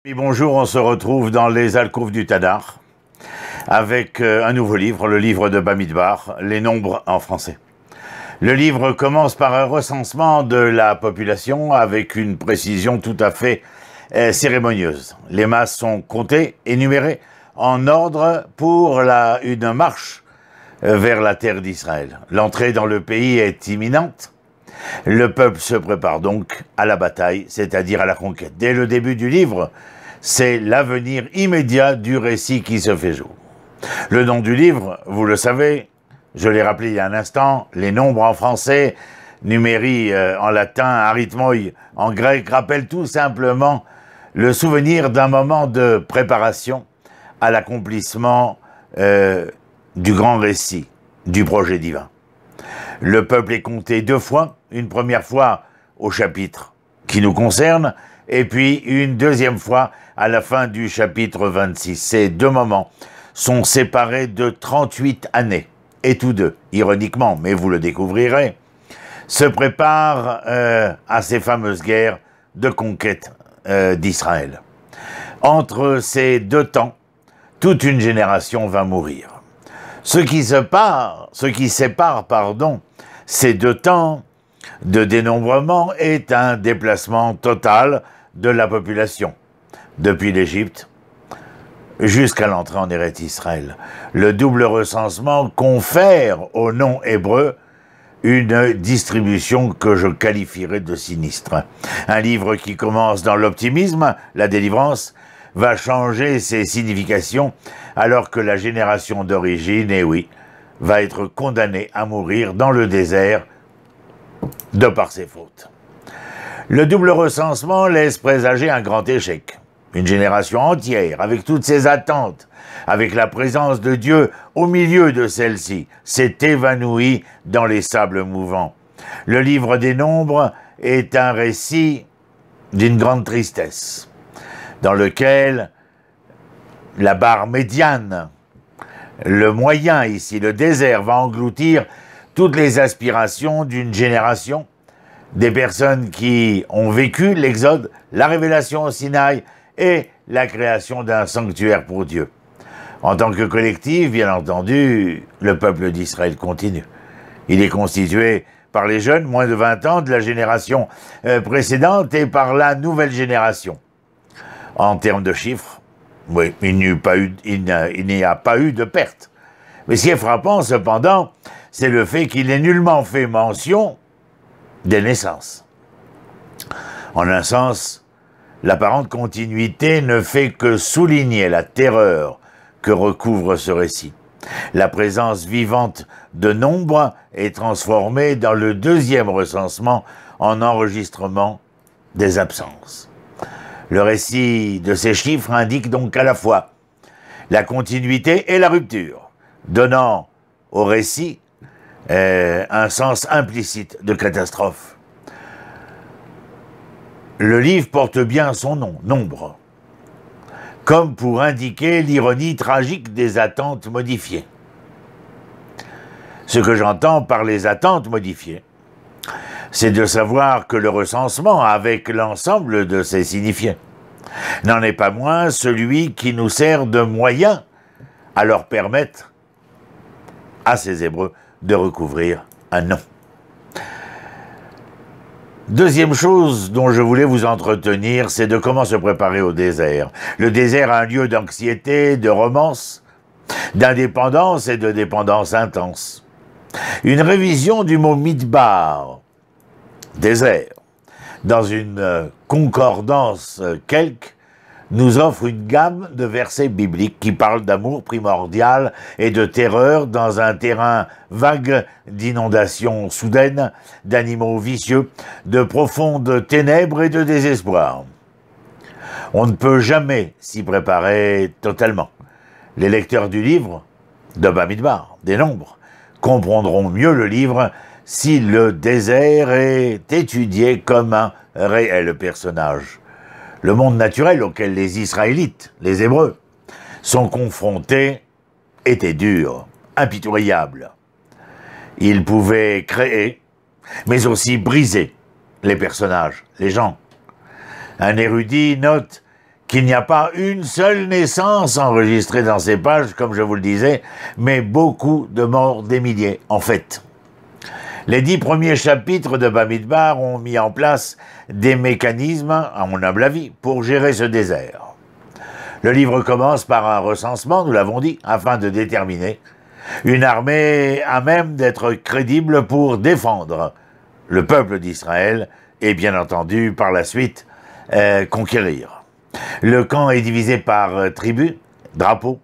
Et bonjour, on se retrouve dans les alcôves du Tanakh avec un nouveau livre, le livre de Bamidbar, Les Nombres en français. Le livre commence par un recensement de la population avec une précision tout à fait cérémonieuse. Les masses sont comptées, énumérées en ordre pour une marche vers la terre d'Israël. L'entrée dans le pays est imminente. Le peuple se prépare donc à la bataille, c'est-à-dire à la conquête. Dès le début du livre, c'est l'avenir immédiat du récit qui se fait jour. Le nom du livre, vous le savez, je l'ai rappelé il y a un instant, les nombres en français, numéri en latin, arithmoi en grec, rappellent tout simplement le souvenir d'un moment de préparation à l'accomplissement du grand récit, du projet divin. Le peuple est compté deux fois, une première fois au chapitre qui nous concerne, et puis une deuxième fois à la fin du chapitre 26. Ces deux moments sont séparés de 38 années, et tous deux, ironiquement, mais vous le découvrirez, se préparent à ces fameuses guerres de conquête d'Israël. Entre ces deux temps, toute une génération va mourir. Ce qui sépare, ces deux temps de dénombrement est un déplacement total de la population, depuis l'Égypte jusqu'à l'entrée en Eretz Israël. Le double recensement confère au nom hébreu une distribution que je qualifierais de sinistre. Un livre qui commence dans l'optimisme, la délivrance, va changer ses significations alors que la génération d'origine, eh oui, va être condamnée à mourir dans le désert de par ses fautes. Le double recensement laisse présager un grand échec. Une génération entière, avec toutes ses attentes, avec la présence de Dieu au milieu de celle-ci, s'est évanouie dans les sables mouvants. Le livre des nombres est un récit d'une grande tristesse, dans lequel la barre médiane, le moyen ici, le désert, va engloutir toutes les aspirations d'une génération, des personnes qui ont vécu l'exode, la révélation au Sinaï et la création d'un sanctuaire pour Dieu. En tant que collectif, bien entendu, le peuple d'Israël continue. Il est constitué par les jeunes, moins de 20 ans, de la génération précédente et par la nouvelle génération. En termes de chiffres, oui, il n'y a pas eu de perte. Mais ce qui est frappant, cependant, c'est le fait qu'il n'est nullement fait mention des naissances. En un sens, l'apparente continuité ne fait que souligner la terreur que recouvre ce récit. La présence vivante de nombres est transformée dans le deuxième recensement en enregistrement des absences. Le récit de ces chiffres indique donc à la fois la continuité et la rupture, donnant au récit un sens implicite de catastrophe. Le livre porte bien son nom, Nombre, comme pour indiquer l'ironie tragique des attentes modifiées. Ce que j'entends par les attentes modifiées, c'est de savoir que le recensement, avec l'ensemble de ses signifiés, n'en est pas moins celui qui nous sert de moyen à leur permettre, à ces Hébreux, de recouvrir un nom. Deuxième chose dont je voulais vous entretenir, c'est de comment se préparer au désert. Le désert est un lieu d'anxiété, de romance, d'indépendance et de dépendance intense. Une révision du mot midbar, désert, dans une concordance quelque, nous offre une gamme de versets bibliques qui parlent d'amour primordial et de terreur dans un terrain vague d'inondations soudaines, d'animaux vicieux, de profondes ténèbres et de désespoir. On ne peut jamais s'y préparer totalement. Les lecteurs du livre, de Bamidbar, des nombres, comprendront mieux le livre si le désert est étudié comme un réel personnage. Le monde naturel auquel les Israélites, les Hébreux, sont confrontés était dur, impitoyable. Ils pouvaient créer, mais aussi briser les personnages, les gens. Un érudit note qu'il n'y a pas une seule naissance enregistrée dans ces pages, comme je vous le disais, mais beaucoup de morts, des milliers, en fait. Les 10 premiers chapitres de Bamidbar ont mis en place des mécanismes, à mon humble avis, pour gérer ce désert. Le livre commence par un recensement, nous l'avons dit, afin de déterminer une armée à même d'être crédible pour défendre le peuple d'Israël et bien entendu, par la suite, conquérir. Le camp est divisé par tribus, drapeaux,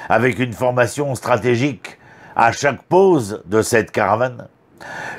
avec une formation stratégique à chaque pause de cette caravane.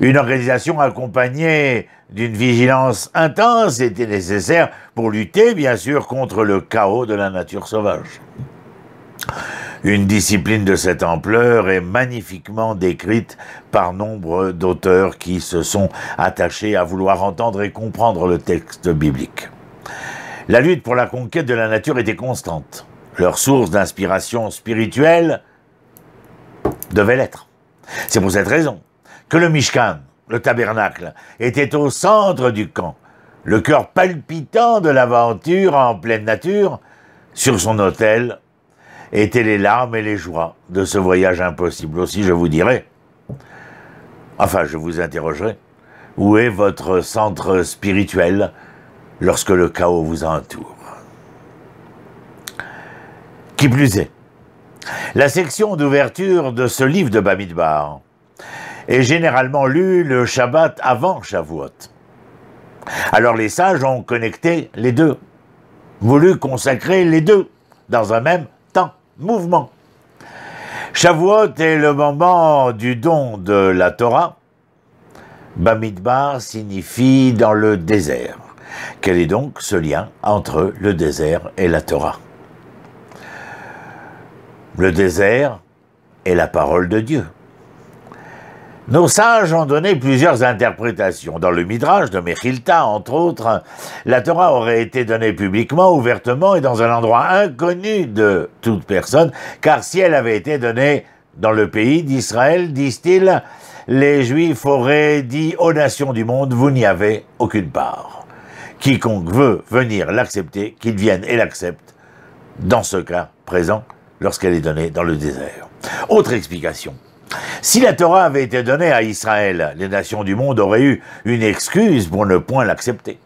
Une organisation accompagnée d'une vigilance intense était nécessaire pour lutter, bien sûr, contre le chaos de la nature sauvage. Une discipline de cette ampleur est magnifiquement décrite par nombre d'auteurs qui se sont attachés à vouloir entendre et comprendre le texte biblique. La lutte pour la conquête de la nature était constante. Leur source d'inspiration spirituelle devait l'être. C'est pour cette raison que le Mishkan, le tabernacle, était au centre du camp, le cœur palpitant de l'aventure en pleine nature. Sur son autel étaient les larmes et les joies de ce voyage impossible. Aussi, je vous dirai, enfin, je vous interrogerai, où est votre centre spirituel lorsque le chaos vous entoure? Qui plus est, la section d'ouverture de ce livre de Bamidbar est généralement lue le Shabbat avant Shavuot. Alors les sages ont connecté les deux, voulu consacrer les deux dans un même temps, mouvement. Shavuot est le moment du don de la Torah. Bamidbar signifie dans le désert. Quel est donc ce lien entre le désert et la Torah? Le désert est la parole de Dieu. Nos sages ont donné plusieurs interprétations. Dans le Midrash de Mechilta, entre autres, la Torah aurait été donnée publiquement, ouvertement et dans un endroit inconnu de toute personne, car si elle avait été donnée dans le pays d'Israël, disent-ils, les Juifs auraient dit aux nations du monde, vous n'y avez aucune part. Quiconque veut venir l'accepter, qu'il vienne et l'accepte, dans ce cas présent, lorsqu'elle est donnée dans le désert. Autre explication. Si la Torah avait été donnée à Israël, les nations du monde auraient eu une excuse pour ne point l'accepter.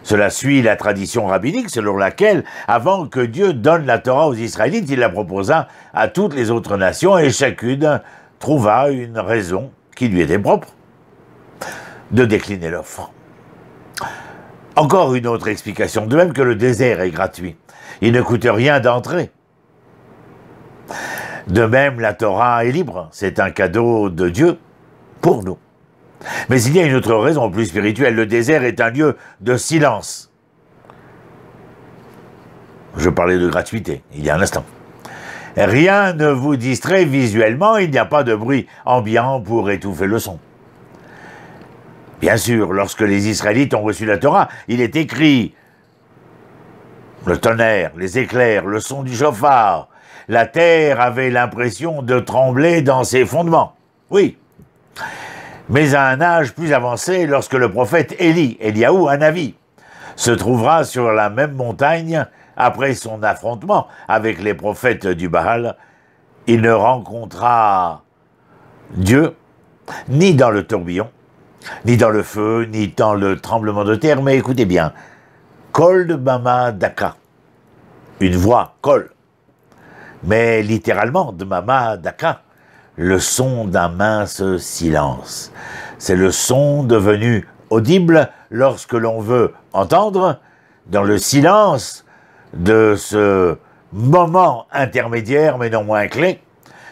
Cela suit la tradition rabbinique selon laquelle, avant que Dieu donne la Torah aux Israélites, il la proposa à toutes les autres nations et chacune trouva une raison qui lui était propre de décliner l'offre. Encore une autre explication, de même que le désert est gratuit. Il ne coûte rien d'entrer. De même, la Torah est libre, c'est un cadeau de Dieu pour nous. Mais il y a une autre raison plus spirituelle, le désert est un lieu de silence. Je parlais de gratuité, il y a un instant. Rien ne vous distrait visuellement, il n'y a pas de bruit ambiant pour étouffer le son. Bien sûr, lorsque les Israélites ont reçu la Torah, il est écrit le tonnerre, les éclairs, le son du chauffard. La terre avait l'impression de trembler dans ses fondements. Oui. Mais à un âge plus avancé, lorsque le prophète Eliaou Hanavi, se trouvera sur la même montagne après son affrontement avec les prophètes du Baal, il ne rencontra Dieu ni dans le tourbillon, ni dans le feu, ni dans le tremblement de terre, mais écoutez bien, Kol de Mama Daka, une voix, Kol, mais littéralement de Mama Daka, le son d'un mince silence. C'est le son devenu audible lorsque l'on veut entendre, dans le silence de ce moment intermédiaire, mais non moins clé,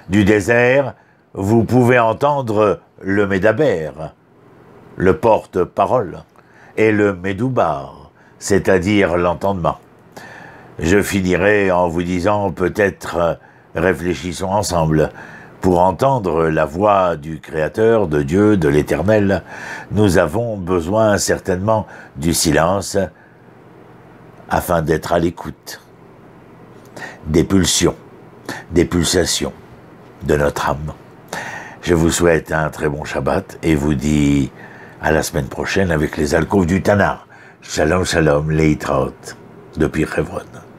du désert, vous pouvez entendre le Médaber, le porte-parole, et le Médoubar, c'est-à-dire l'entendement. Je finirai en vous disant, peut-être réfléchissons ensemble. Pour entendre la voix du Créateur, de Dieu, de l'Éternel, nous avons besoin certainement du silence afin d'être à l'écoute des pulsions, des pulsations de notre âme. Je vous souhaite un très bon Shabbat et vous dis à la semaine prochaine avec les alcôves du Tanar. Shalom, shalom, leitraot. depuis Hebron.